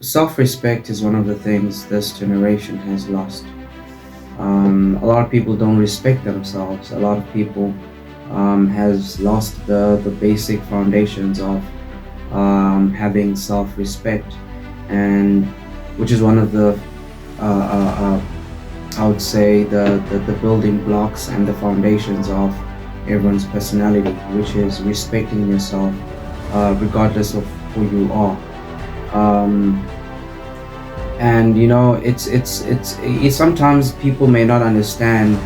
Self-respect is one of the things this generation has lost. A lot of people don't respect themselves. A lot of people has lost the basic foundations of having self-respect, and which is one of the I would say the building blocks and the foundations of everyone's personality, which is respecting yourself regardless of who you are. Um, and sometimes people may not understand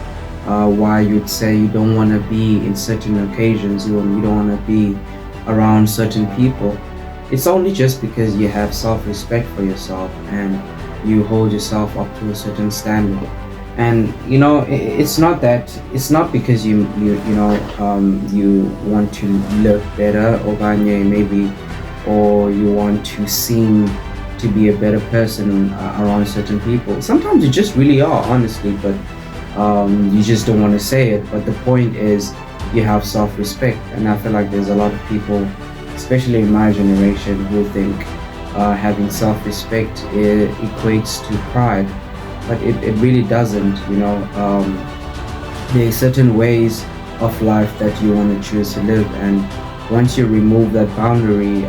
why you'd say you don't want to be in certain occasions, you don't want to be around certain people. It's only just because you have self-respect for yourself and you hold yourself up to a certain standard. And it's not because you want to look better or maybe, or you want to seem to be a better person around certain people. Sometimes you just really are, honestly, but you just don't want to say it. But the point is, you have self-respect, and I feel like there's a lot of people, especially in my generation, who think having self-respect equates to pride, but it really doesn't. There are certain ways of life that you want to choose to live, and once you remove that boundary,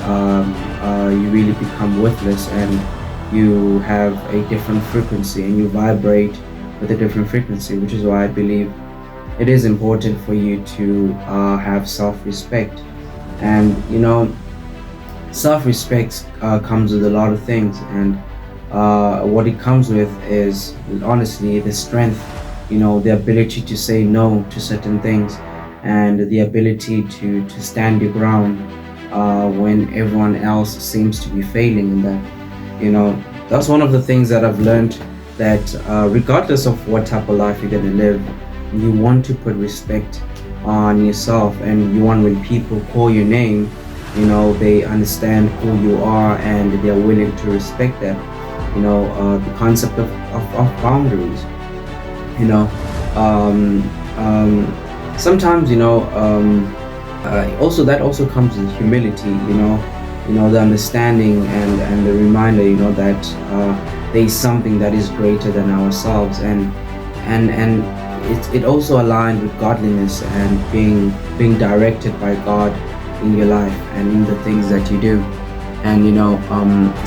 you really become worthless, and you have a different frequency, and you vibrate with a different frequency, which is why I believe it is important for you to have self-respect. And self-respect comes with a lot of things, and what it comes with is honestly the strength, the ability to say no to certain things, and the ability to stand your ground when everyone else seems to be failing in that. That's one of the things that I've learned, that regardless of what type of life you're going to live, you want to put respect on yourself, and you want, when people call your name, they understand who you are and they're willing to respect that. The concept of boundaries. you know um, Sometimes, also that also comes with humility. The understanding and the reminder, that there is something that is greater than ourselves, and it also aligned with godliness and being directed by God in your life and in the things that you do. And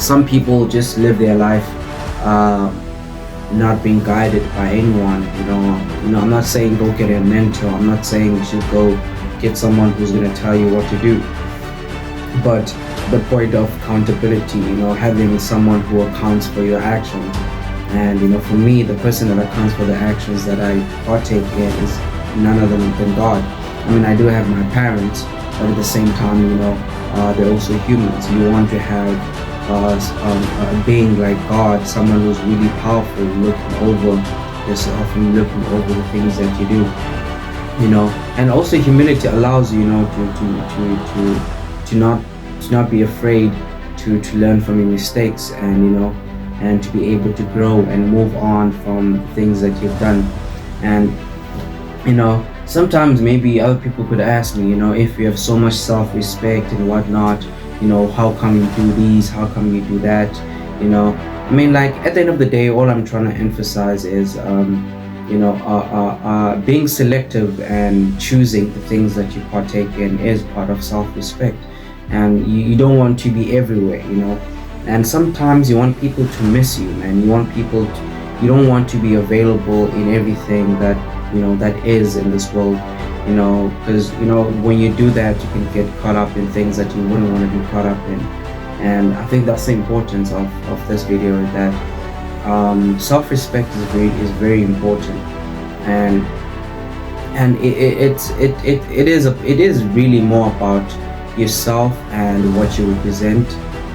some people just live their life not being guided by anyone. I'm not saying go get a mentor. I'm not saying you should go get someone who's going to tell you what to do. But the point of accountability, having someone who accounts for your actions. And for me, the person that accounts for the actions that I partake in is none other than God. I mean, I do have my parents, but at the same time, they're also humans. You want to have a being like God, someone who's really powerful, looking over yourself and looking over the things that you do. And also humility allows you, to not be afraid to learn from your mistakes, and to be able to grow and move on from the things that you've done. And sometimes maybe other people could ask me, if you have so much self-respect and whatnot, how come you do these, how come you do that? I mean, like, at the end of the day, all I'm trying to emphasize is being selective and choosing the things that you partake in is part of self-respect. And you don't want to be everywhere. And sometimes you want people to miss you, man. You don't want to be available in everything that that is in this world, because when you do that, you can get caught up in things that you wouldn't want to be caught up in. And I think that's the importance of this video, is that self-respect is very important. And it is really more about yourself and what you represent,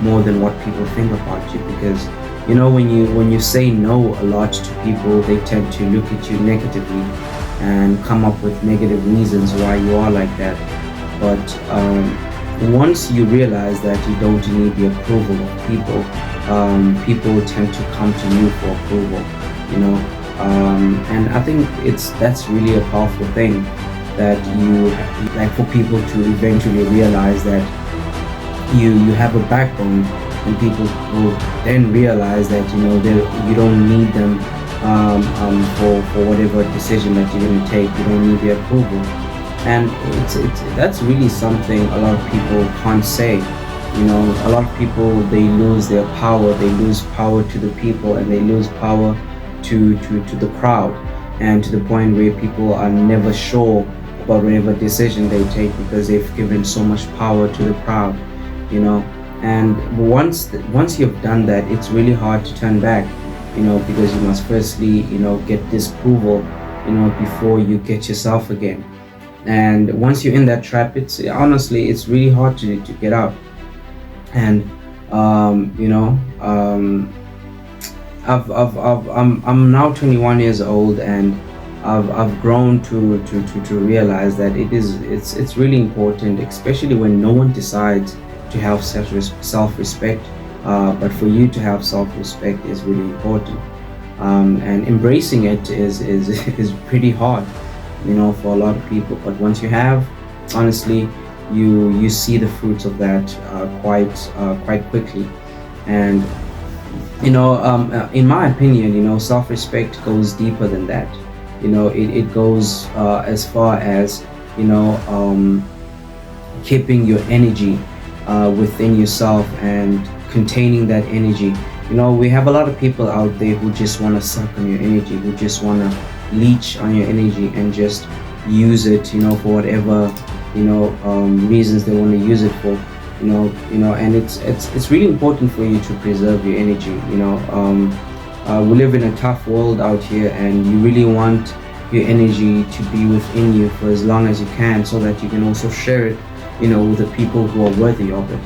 more than what people think about you. Because when you say no a lot to people, they tend to look at you negatively and come up with negative reasons why you are like that. But once you realize that you don't need the approval of people, people tend to come to you for approval. And I think that's really a powerful thing, that for people to eventually realize that you have a backbone, and people will then realize that you don't need them for whatever decision that you're going to take. You don't need their approval, and it's that's really something a lot of people can't say. A lot of people, they lose their power. They lose power to the people, and they lose power to the crowd, and to the point where people are never sure about whatever decision they take because they've given so much power to the crowd. you know and once you've done that, it's really hard to turn back, because you must firstly get disapproval before you get yourself again. And once you're in that trap, it's honestly, it's really hard to get out. And I'm now 21 years old, and I've grown to realize that it's really important, especially when no one decides to have self-respect. But for you to have self-respect is really important, and embracing it is pretty hard, for a lot of people. But once you have, honestly, you see the fruits of that quite quickly. And in my opinion, self-respect goes deeper than that. It goes as far as keeping your energy within yourself and containing that energy. We have a lot of people out there who just want to suck on your energy, who just want to leech on your energy and just use it, for whatever reasons they want to use it for. And it's really important for you to preserve your energy. We live in a tough world out here, and you really want your energy to be within you for as long as you can, so that you can also share it with the people who are worthy of it.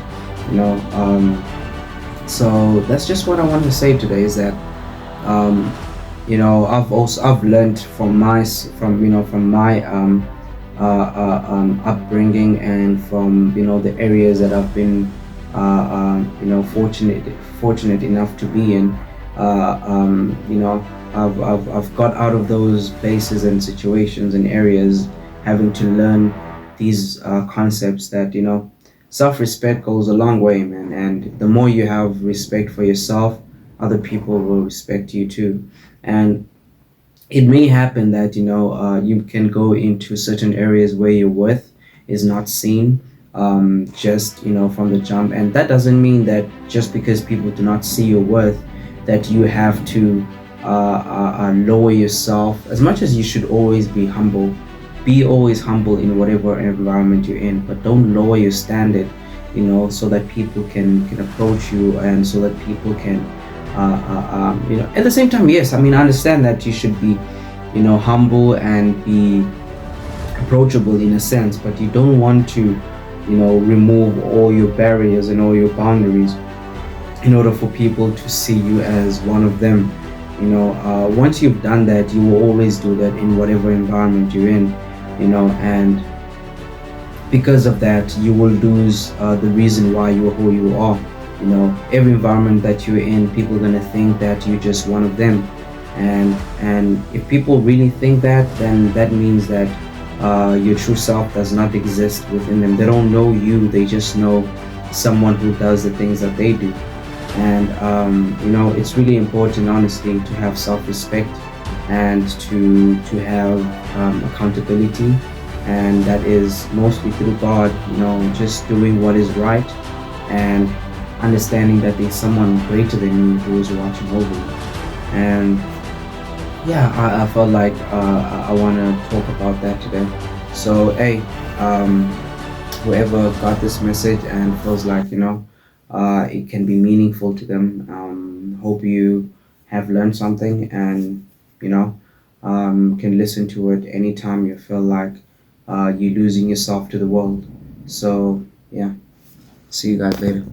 So that's just what I want to say today, is that I've learned from my upbringing, and from the areas that I've been fortunate enough to be in. I've got out of those places and situations and areas, having to learn these concepts that self-respect goes a long way, man. And the more you have respect for yourself, other people will respect you too. And it may happen that you can go into certain areas where your worth is not seen, just from the jump. And that doesn't mean that just because people do not see your worth, that you have to lower yourself. As much as you should always be humble, be always humble in whatever environment you're in, but don't lower your standard, so that people can approach you, and so that people can at the same time. Yes, I mean, I understand that you should be humble and be approachable in a sense, but you don't want to remove all your barriers and all your boundaries in order for people to see you as one of them. Once you've done that, you will always do that in whatever environment you're in. And because of that, you will lose the reason why you're who you are. Every environment that you're in, people are going to think that you're just one of them. And if people really think that, then that means that your true self does not exist within them. They don't know you, they just know someone who does the things that they do. And it's really important, honestly, to have self-respect, and to have accountability, and that is mostly through God. Just doing what is right, and understanding that there's someone greater than you who is watching over you. And yeah, I felt like I want to talk about that today. So hey, whoever got this message and feels like it can be meaningful to them, hope you have learned something, and can listen to it anytime you feel like you're losing yourself to the world. So yeah, see you guys later.